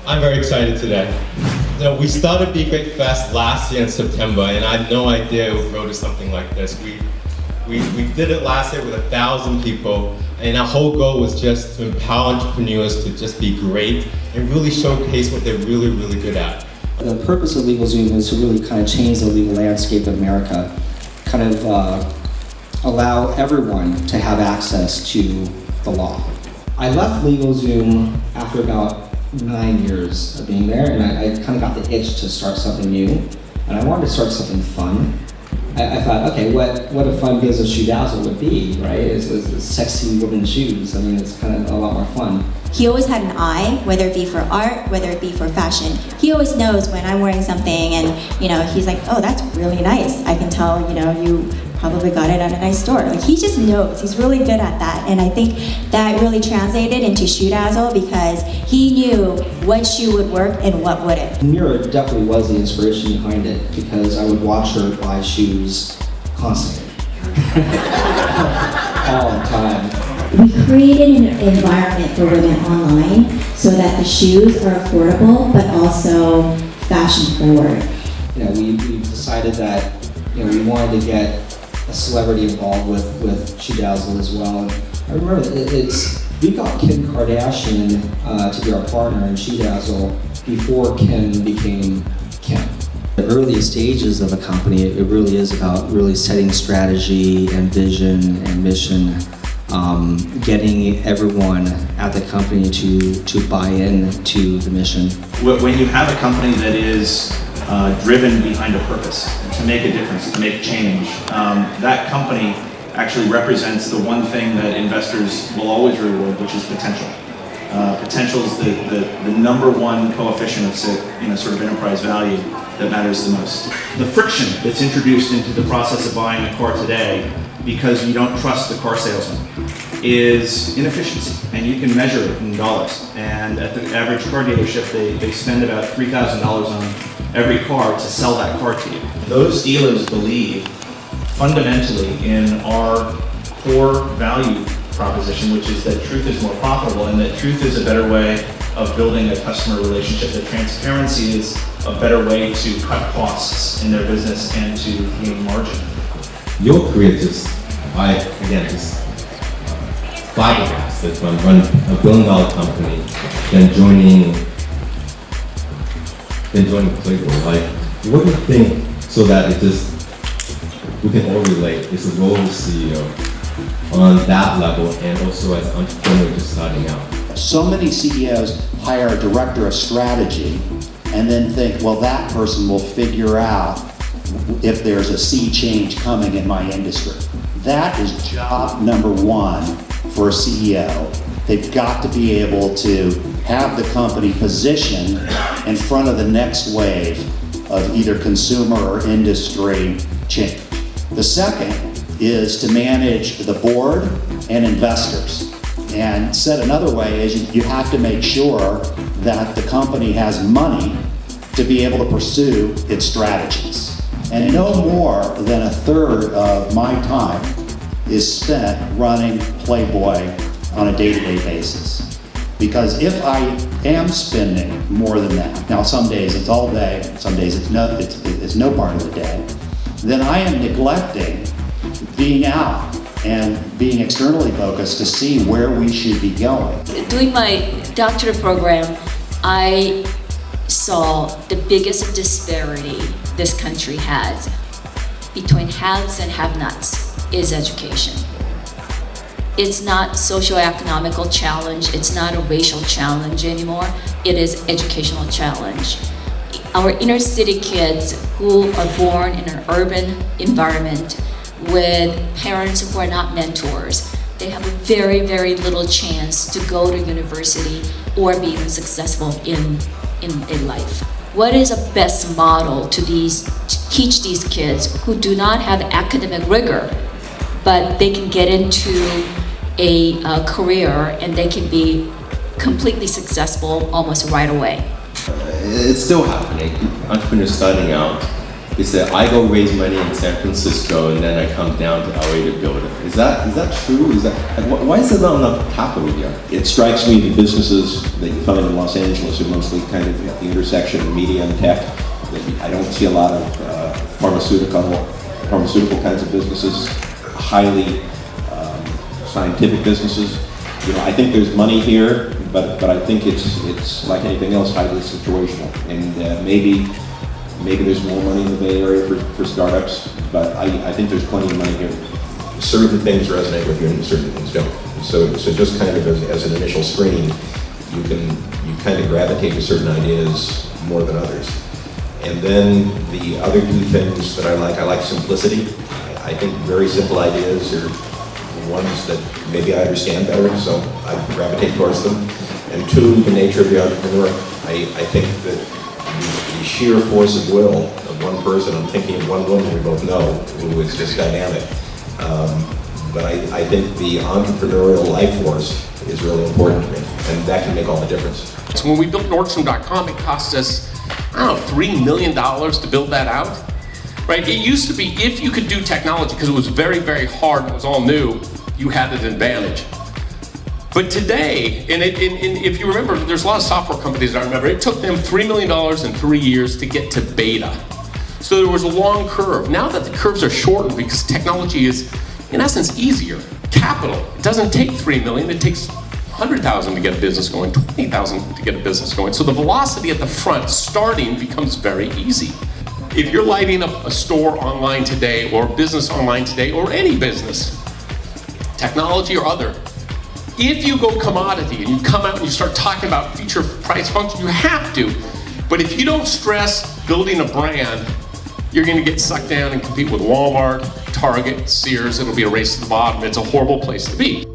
I'm very excited today. We started Be Great Fest last year in September, and I had no idea it would grow to something like this. We did it last year with 1,000 people, and our whole goal was just to empower entrepreneurs to just be great and really showcase what they're really, really good at. The purpose of LegalZoom is to really kind of change the legal landscape of America, kind of allow everyone to have access to the law. I left LegalZoom after about 9 years of being there, and I kind of got the itch to start something new, and I wanted to start something fun. I thought, okay, what a fun business Shoe Dazzle would be, right? It's sexy women's shoes. I mean, it's kind of a lot more fun. He always had an eye, whether it be for art, whether it be for fashion. He always knows when I'm wearing something, and he's like, oh, that's really nice. I can tell, you probably got it at a nice store. Like, he just knows. He's really good at that, and I think that really translated into Shoe Dazzle because he knew what shoe would work and what wouldn't. Mira definitely was the inspiration behind it because I would watch her buy shoes constantly, all the time. We created an environment for women online so that the shoes are affordable but also fashion forward. We decided that we wanted to get a celebrity involved with Shoe Dazzle as well. And I remember we got Kim Kardashian to be our partner in Shoe Dazzle before Kim became Kim. The earliest stages of a company, it really is about really setting strategy and vision and mission. Getting everyone at the company to buy in to the mission. When you have a company that is driven behind a purpose, to make a difference, to make change, that company actually represents the one thing that investors will always reward, which is potential. Potential is the number one coefficient of sort of enterprise value that matters the most. The friction that's introduced into the process of buying a car today because you don't trust the car salesman is inefficiency, and you can measure it in dollars. And at the average car dealership, they spend about $3,000 on every car to sell that car to you. Those dealers believe fundamentally in our core value proposition, which is that truth is more profitable and that truth is a better way of building a customer relationship, that transparency is a better way to cut costs in their business and to gain margin. Your career just flabbergasted from running a $1 billion company, then joining Playboy. Like, what do you think so that we can all relate? It's a role of CEO on that level and also as an entrepreneur just starting out. So many CEOs hire a director of strategy and then think, well, that person will figure out if there's a sea change coming in my industry. That is job number one for a CEO. They've got to be able to have the company positioned in front of the next wave of either consumer or industry change. The second is to manage the board and investors. And said another way is you have to make sure that the company has money to be able to pursue its strategies. And no more than a third of my time is spent running Playboy on a day-to-day basis. Because if I am spending more than that, now some days it's all day, some days it's no part of the day, then I am neglecting being out and being externally focused to see where we should be going. Doing my doctorate program, I saw the biggest disparity this country has between haves and have-nots is education. It's not socioeconomical challenge, it's not a racial challenge anymore, it is educational challenge. Our inner city kids who are born in an urban environment with parents who are not mentors, they have a very, very little chance to go to university or be even successful in life. What is a best model to teach these kids who do not have academic rigor, but they can get into a career and they can be completely successful almost right away? It's still happening. Entrepreneurs starting out, Is that I go raise money in San Francisco and then I come down to LA to build it. Is that true? Is that why is there not enough capital here? It strikes me the businesses that you find in Los Angeles are mostly kind of at the intersection of media and tech. I don't see a lot of pharmaceutical kinds of businesses, highly scientific businesses. You know, I think there's money here, but I think it's like anything else, highly situational. And maybe there's more money in the Bay Area for startups, but I think there's plenty of money here. Certain things resonate with you and certain things don't. So just kind of as an initial screen, you kind of gravitate to certain ideas more than others. And then the other two things that I like simplicity. I think very simple ideas are ones that maybe I understand better, so I gravitate towards them. And two, the nature of the entrepreneur. I think that the sheer force of will of one person, I'm thinking of one woman we both know, who is just dynamic. But I think the entrepreneurial life force is really important to me, and that can make all the difference. So when we built Nordstrom.com, it cost us, I don't know, $3 million to build that out, right? It used to be, if you could do technology, because it was very, very hard and it was all new, you had an advantage. But today, and if you remember, there's a lot of software companies that I remember, it took them $3 million in 3 years to get to beta. So there was a long curve. Now that the curves are shortened because technology is, in essence, easier. Capital, it doesn't take 3 million, it takes 100,000 to get a business going, 20,000 to get a business going. So the velocity at the front, starting, becomes very easy. If you're lighting up a store online today, or a business online today, or any business, technology or other, if you go commodity and you come out and you start talking about feature, price, function, you have to. But if you don't stress building a brand, you're going to get sucked down and compete with Walmart, Target, Sears. It'll be a race to the bottom. It's a horrible place to be.